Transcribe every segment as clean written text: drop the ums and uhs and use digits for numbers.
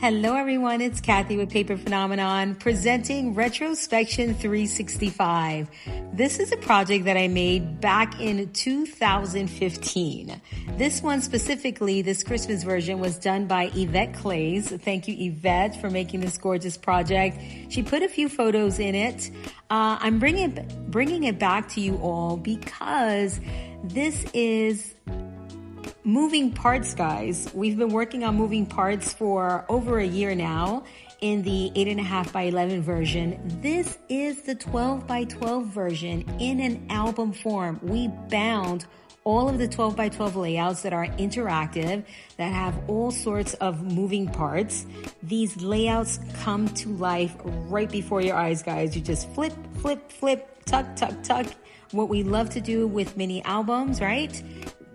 Hello everyone, it's Kathy with Paper Phenomenon presenting Retrospection 365. This is a project that I made back in 2015. This one specifically, this Christmas version, was done by Ivette Claeys. Thank you, Yvette, for making this gorgeous project. She put a few photos in it. I'm bringing it back to you all because this is moving parts, guys. We've been working on moving parts for over a year now in the 8.5 by 11 version. This is the 12 by 12 version in an album form. We bound all of the 12 by 12 layouts that are interactive, that have all sorts of moving parts. These layouts come to life right before your eyes, guys. You just flip, flip, flip, tuck, tuck, tuck. What we love to do with mini albums, right?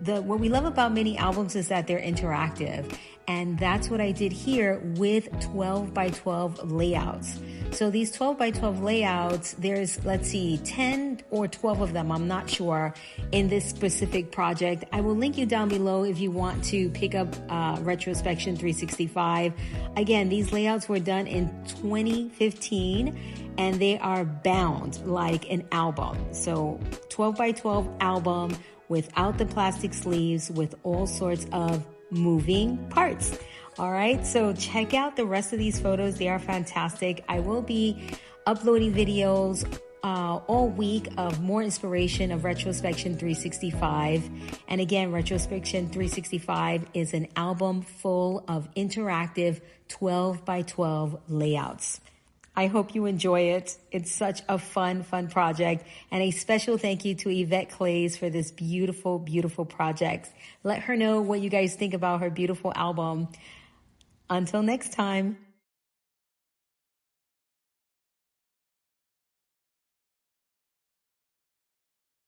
What we love about mini albums is that they're interactive. And that's what I did here with 12 by 12 layouts. So these 12 by 12 layouts, there's, let's see, 10 or 12 of them, I'm not sure, in this specific project. I will link you down below if you want to pick up Retrospection 365. Again, these layouts were done in 2015 and they are bound like an album. So 12 by 12 album without the plastic sleeves, with all sorts of moving parts. All right, so check out the rest of these photos. They are fantastic. I will be uploading videos all week of more inspiration of Retrospection 365. And again, Retrospection 365 is an album full of interactive 12 by 12 layouts. I hope you enjoy it. It's such a fun project. And a special thank you to Ivette Claeys for this beautiful, beautiful project. Let her know what you guys think about her beautiful album. Until next time.